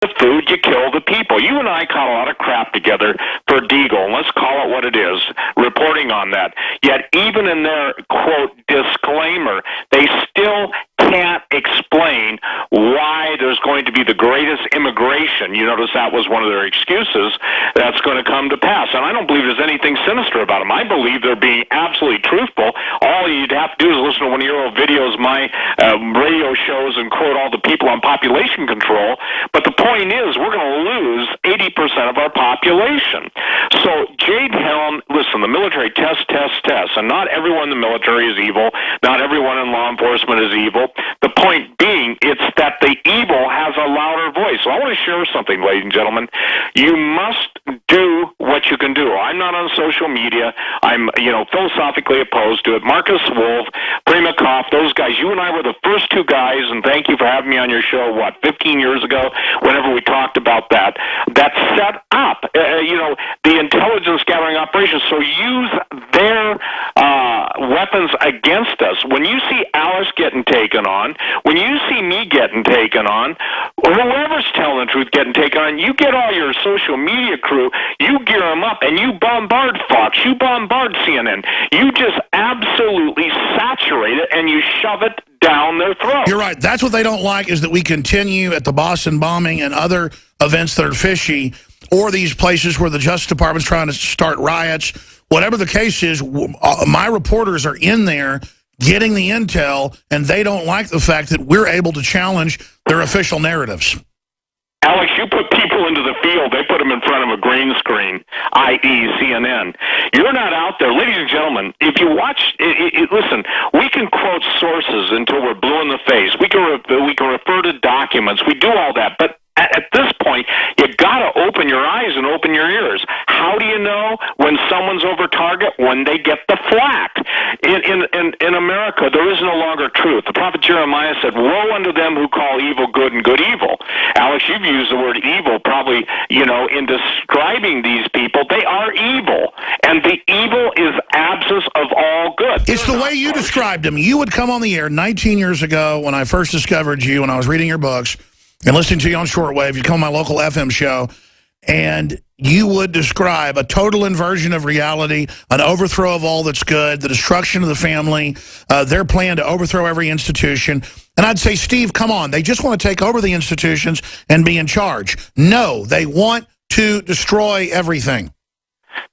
the food, you kill the people. You and I caught a lot of crap together for Deagle, and let's call it what it is, reporting on that. Yet even in their, quote, disclaimer, they still can't explain why there's going to be the greatest immigration. You notice that was one of their excuses that's going to come to pass. And I don't believe there's anything sinister about them. I believe they're being absolutely truthful. All you'd have to do is listen to one of your old videos, my radio shows, and quote all the people on population control. But the point is, we're going to lose 80% of our population. So Jade Helm, listen, the military tests. And not everyone in the military is evil. Not everyone in law enforcement is evil. The point being, it's that the evil has a louder voice. So I want to share something, ladies and gentlemen. You must do what you can do. I'm not on social media. I'm, philosophically opposed to it. Marcus Wolf, Primakov, those guys, you and I were the first two guys, and thank you for having me on your show, 15 years ago, whenever we talked about that set up, the intelligence gathering operation. So use their weapons against us. When you see Alice getting taken on, when you see me getting taken on, whoever's telling the truth getting taken on, you get all your social media crew, you gear them up, and you bombard Fox, you bombard CNN. You just absolutely saturate it, and you shove it down their throat. You're right. That's what they don't like, is that we continue at the Boston bombing and other events that are fishy, or these places where the Justice Department's trying to start riots. Whatever the case is, my reporters are in there getting the intel, and they don't like the fact that we're able to challenge their official narratives. Alex, you put people into the field, they put them in front of a green screen, i.e. CNN. You're not out there. Ladies and gentlemen, if you watch, listen, we can quote sources until we're blue in the face. We can refer to documents. We do all that. But at this point, you got to open your eyes and open your ears. How do you know when someone's over target? When they get the flack. In America, there is no longer truth. The prophet Jeremiah said, "Woe unto them who call evil good and good evil." Alex, you've used the word evil probably, in describing these people. They are evil, and the evil is absence of all good. It's the way you described them. You would come on the air 19 years ago when I first discovered you, when I was reading your books and listening to you on shortwave. You'd come on my local FM show, and you would describe a total inversion of reality, an overthrow of all that's good, the destruction of the family, their plan to overthrow every institution. And I'd say, Steve, come on. They just want to take over the institutions and be in charge. No, they want to destroy everything.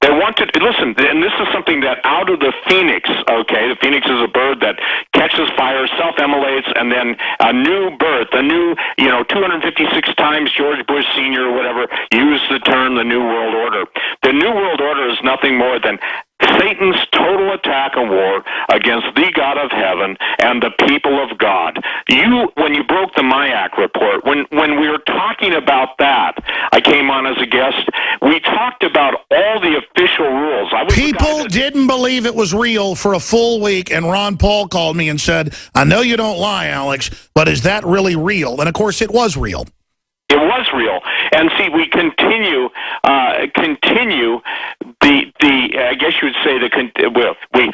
They want to, listen, and this is something that out of the phoenix, okay, the phoenix is a bird that catches fire, self-immolates, and then a new birth, a new, 256 times George Bush Sr. or whatever used the term the New World Order. The New World Order is nothing more than Satan's total attack and war against the God of heaven and the people of God. When you broke the MIAC report, when we were talking about that, I came on as a guest, we talked about all the official rules. People didn't believe it was real for a full week, and Ron Paul called me and said, "I know you don't lie, Alex, but is that really real?" And, of course, it was real. It was real. And see, we continue I guess you would say,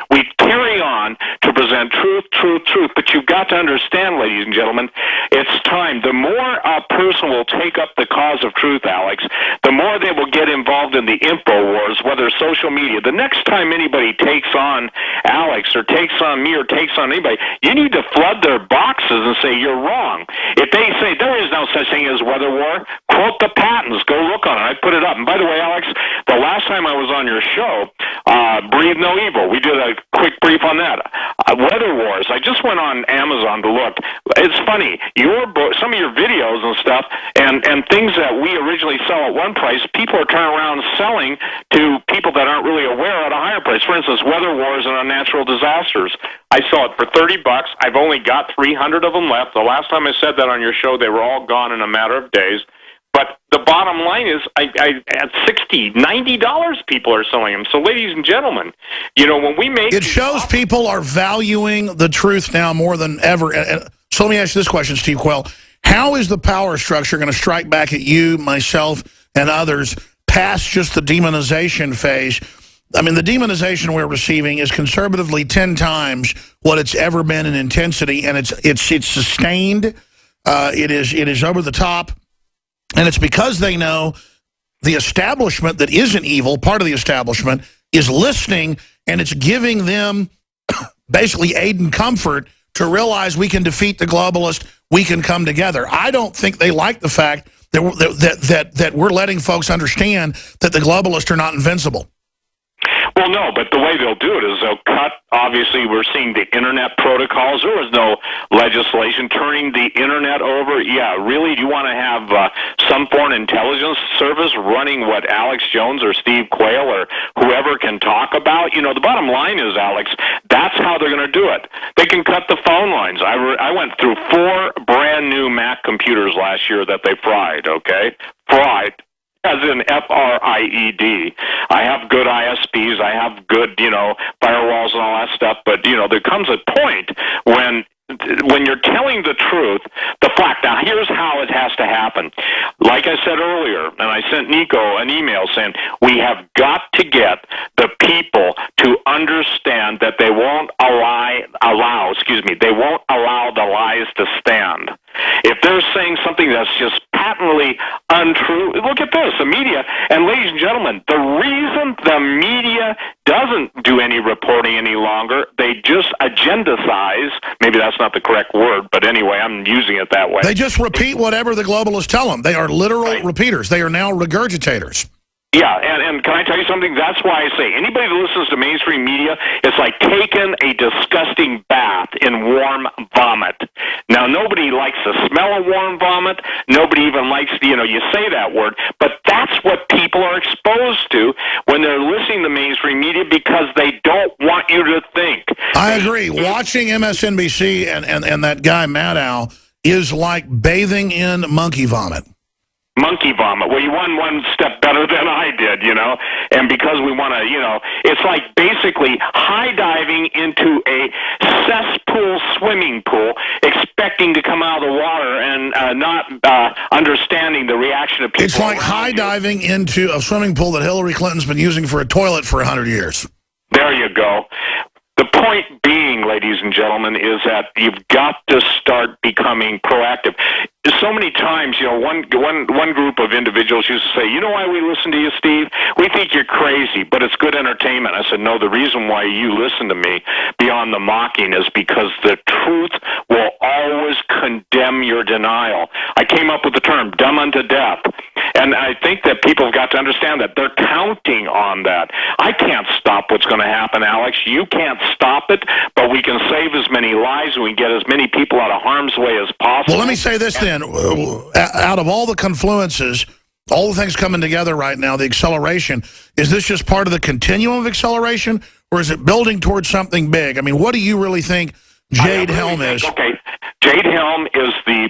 we carry on to present truth. But you've got to understand, ladies and gentlemen, it's time. The more a person will take up the cause of truth, Alex, the more they will get involved in the info wars, whether social media. The next time anybody takes on Alex or takes on me or takes on anybody, you need to flood their boxes and say, you're wrong. If they say there is no such thing as weather war, quote the patents. Go look on it. I put it up. And by the way, Alex, the last time I was on your show, Breathe No Evil, we did a quick brief on that. Weather Wars, I just went on Amazon to look. It's funny, your book, some of your videos and stuff, and things that we originally sell at one price, people are turning around selling to people that aren't really aware at a higher price. For instance, Weather Wars and Unnatural Disasters. I sell it for $30. I've only got 300 of them left. The last time I said that on your show, they were all gone in a matter of days. But the bottom line is, at $60, $90, people are selling them. So, ladies and gentlemen, when we make... It shows people are valuing the truth now more than ever. So let me ask you this question, Steve Quayle. How is the power structure going to strike back at you, myself, and others past just the demonization phase? I mean, the demonization we're receiving is conservatively 10 times what it's ever been in intensity, and it's sustained. It is over the top. And it's because they know the establishment that isn't evil, part of the establishment, is listening, and it's giving them basically aid and comfort to realize we can defeat the globalist, we can come together. I don't think they like the fact that we're letting folks understand that the globalists are not invincible. Well, no, but the way they'll do it is they'll cut, obviously, we're seeing the Internet protocols. There was no legislation turning the Internet over. Yeah, really, do you want to have some foreign intelligence service running what Alex Jones or Steve Quayle or whoever can talk about? You know, the bottom line is, Alex, that's how they're going to do it. They can cut the phone lines. I went through 4 brand new Mac computers last year that they fried, okay? Fried. As in F-R-I-E-D. I have good ISPs. I have good, firewalls and all that stuff. But, there comes a point when you're telling the truth, the fact. Now, here's how it has to happen. Like I said earlier, and I sent Nico an email saying, we have got to get the people to understand that they won't they won't allow the lies to stand. If they're saying something that's just patently untrue, look at this, the media. And ladies and gentlemen, the reason the media doesn't do any reporting any longer, they just agendicize, maybe that's not the correct word, but anyway, I'm using it that way. They just repeat whatever the globalists tell them. They are literal repeaters. They are now regurgitators. Yeah, and can I tell you something? That's why I say anybody that listens to mainstream media, it's like taking a disgusting bath in warm vomit. Now, nobody likes the smell of warm vomit. Nobody even likes, you say that word. But that's what people are exposed to when they're listening to mainstream media because they don't want you to think. I agree. Watching MSNBC and that guy Maddow is like bathing in monkey vomit. Monkey vomit. Well, you won one step better than I did, and because we want to, it's like basically high diving into a cesspool swimming pool, expecting to come out of the water and not understanding the reaction of people. It's like high diving into a swimming pool that Hillary Clinton's been using for a toilet for 100 years. There you go. The point being, ladies and gentlemen, is that you've got to start becoming proactive. So many times, one group of individuals used to say, you know why we listen to you, Steve? We think you're crazy, but it's good entertainment. I said, no, the reason why you listen to me beyond the mocking is because the truth will always condemn your denial. I came up with the term, dumb unto death. And I think that people have got to understand that. They're counting on that. I can't stop what's going to happen, Alex. You can't stop it, but we can save as many lives and we can get as many people out of harm's way as possible. Well, let me say this then. Out of all the confluences, all the things coming together right now, the acceleration, is this just part of the continuum of acceleration, or is it building towards something big? I mean, what do you really think Jade Helm is? Okay, Jade Helm is the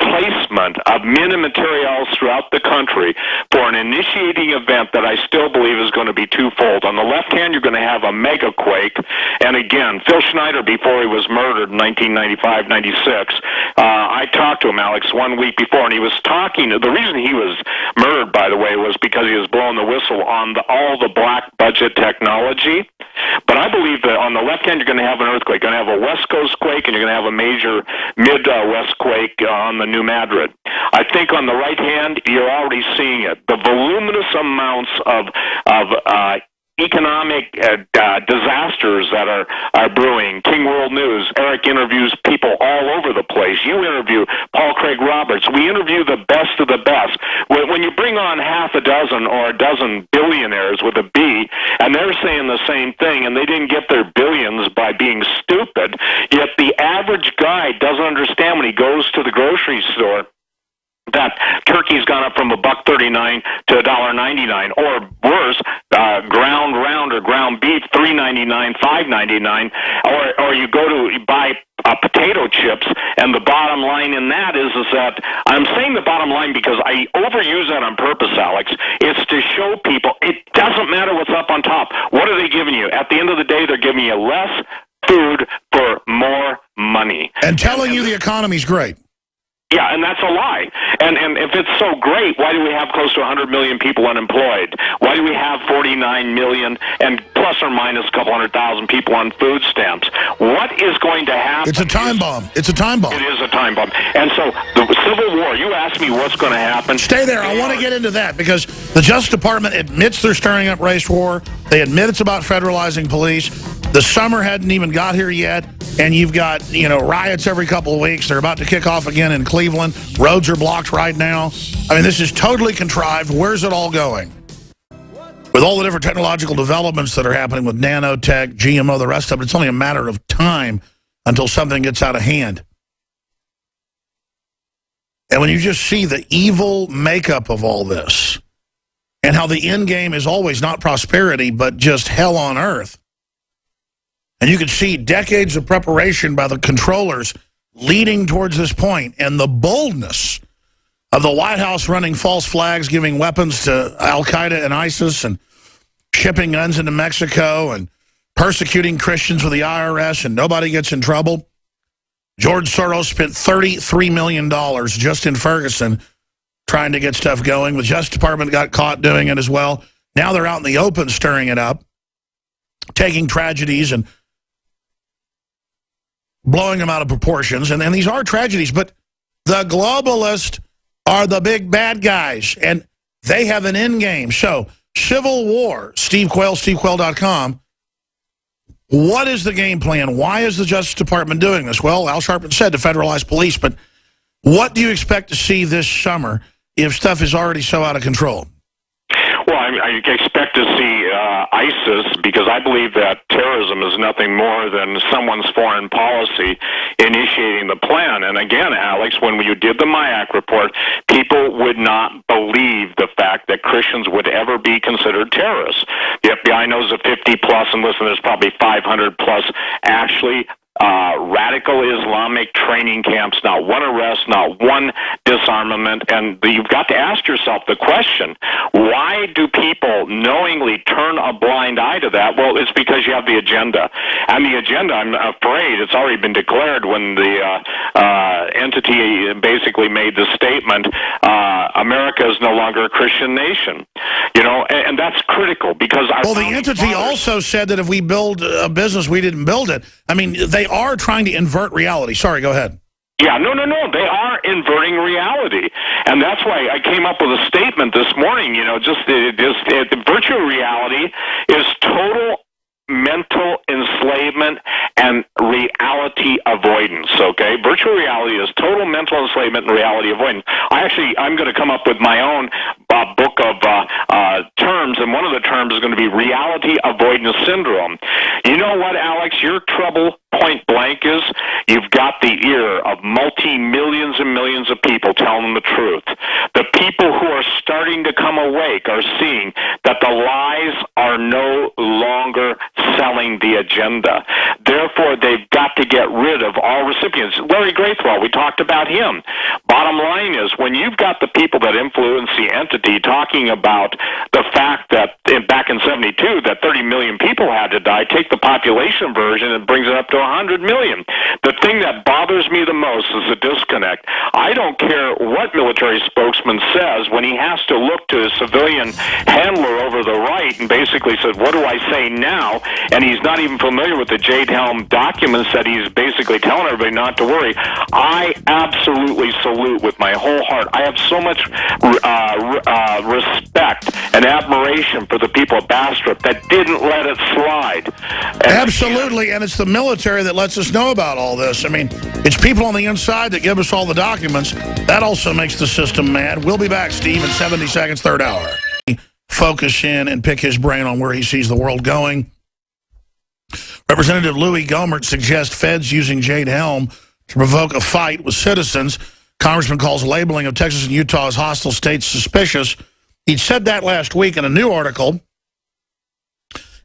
placement of men and materials throughout the country for an initiating event that I still believe is going to be twofold. On the left hand, you're going to have a mega quake. And again, Phil Schneider, before he was murdered in 1995-96, I talked to him, Alex, 1 week before, and he was talking. The reason he was murdered, by the way, was because he was blowing the whistle on all the black budget technology. But I believe that on the left hand, you're going to have an earthquake. You're going to have a West Coast quake, and you're going to have a major Midwest quake on the New Madrid. I think on the right hand, you're already seeing it. The voluminous amounts of economic disasters that are brewing. King World News, Eric interviews people all over the place. You interview Paul Craig Roberts. We interview the best of the best. When you bring on half a dozen or a dozen billionaires with a B, and they're saying the same thing, and they didn't get their billions by being stupid, yet the average guy doesn't understand when he goes to the grocery store that turkey's gone up from $1.39 to $1.99, or worse, ground round or ground beef $3.99, $5.99, or you go to buy potato chips, and the bottom line in that is that I'm saying the bottom line because I overuse that on purpose, Alex. It's to show people it doesn't matter what's up on top. What are they giving you? At the end of the day, they're giving you less food for more money. And telling you the economy's great. Yeah, and that's a lie. And if it's so great, why do we have close to 100 million people unemployed? Why do we have 49 million and plus or minus a couple 100,000 people on food stamps? What is going to happen? It's a time bomb. It's a time bomb. It is a time bomb. And so the Civil War, you asked me what's going to happen. Stay there. I want to get into that because the Justice Department admits they're stirring up race war. They admit it's about federalizing police. The summer hadn't even got here yet, and you've got, riots every couple of weeks. They're about to kick off again in Cleveland. Roads are blocked right now. I mean, this is totally contrived. Where's it all going? With all the different technological developments that are happening with nanotech, GMO, the rest of it, it's only a matter of time until something gets out of hand. And when you just see the evil makeup of all this and how the end game is always not prosperity, but just hell on earth. And you can see decades of preparation by the controllers leading towards this point, and the boldness of the White House running false flags, giving weapons to Al-Qaeda and ISIS, and shipping guns into Mexico, and persecuting Christians with the IRS, and nobody gets in trouble. George Soros spent $33 million just in Ferguson trying to get stuff going. The Justice Department got caught doing it as well. Now they're out in the open stirring it up, taking tragedies and blowing them out of proportions. And these are tragedies, but the globalists are the big bad guys, and they have an end game. So, Civil War, Steve Quayle, stevequayle.com. What is the game plan? Why is the Justice Department doing this? Well, Al Sharpton said to federalize police, but what do you expect to see this summer if stuff is already so out of control? Well, I expect to see ISIS, because I believe that terrorism is nothing more than someone's foreign policy initiating the plan. And again, Alex, when you did the MIAC report, people would not believe the fact that Christians would ever be considered terrorists. The FBI knows of 50 plus, and listen, there's probably 500 plus actually radical Islamic training camps, not one arrest, not one disarmament. And you've got to ask yourself the question, why do people knowingly turn a blind eye to that? Well, it's because you have the agenda. And the agenda, I'm afraid, it's already been declared when the entity basically made the statement, America is no longer a Christian nation. And that's critical because well, the entity also said that if we build a business, we didn't build it. I mean, they are trying to invert reality. Sorry, go ahead. Yeah, no. They are inverting reality. And that's why I came up with a statement this morning, virtual reality is total mental enslavement and reality avoidance, okay? Virtual reality is total mental enslavement and reality avoidance. I'm going to come up with my own book of terms, and one of the terms is going to be reality avoidance syndrome. You know what, Alex? Your trouble, point blank, is you've got the ear of multi-millions and millions of people telling the truth. The people who are starting to come awake are seeing that the lies are no longer selling the agenda. Therefore, they've got to get rid of all recipients. Larry Graithwell, we talked about him. Bottom line is, when you've got the people that influence the entity talking about the fact that back in 72 that 30 million people had to die, take the population version and brings it up to 100 million. The thing that bothers me the most is the disconnect. I don't care what military spokesman says when he has to look to his civilian handler over the right and basically said, what do I say now? And he's not even familiar with the Jade Helm documents that he's basically telling everybody not to worry. I absolutely salute with my whole heart. I have so much respect and admiration for the people of Bastrop that didn't let it slide. Absolutely, and it's the military that lets us know about all this. I mean, it's people on the inside that give us all the documents. That also makes the system mad. We'll be back, Steve, in 70 seconds, third hour. Focus in and pick his brain on where he sees the world going. Representative Louis Gohmert suggests feds using Jade Helm to provoke a fight with citizens. Congressman calls labeling of Texas and Utah as hostile states suspicious. He said that last week in a new article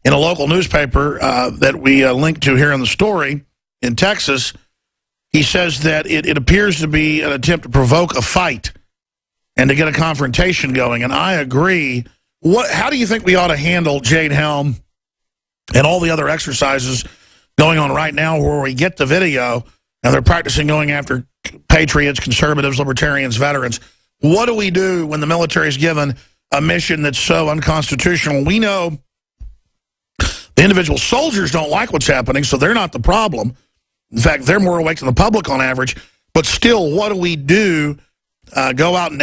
in a local newspaper that we linked to here in the story in Texas. He says that it appears to be an attempt to provoke a fight and to get a confrontation going. And I agree. How do you think we ought to handle Jade Helm and all the other exercises going on right now where we get the video Now they're practicing going after patriots, conservatives, libertarians, veterans. What do we do when the military is given a mission that's so unconstitutional? We know the individual soldiers don't like what's happening, so they're not the problem. In fact, they're more awake than the public on average. But still, what do we do? Go out and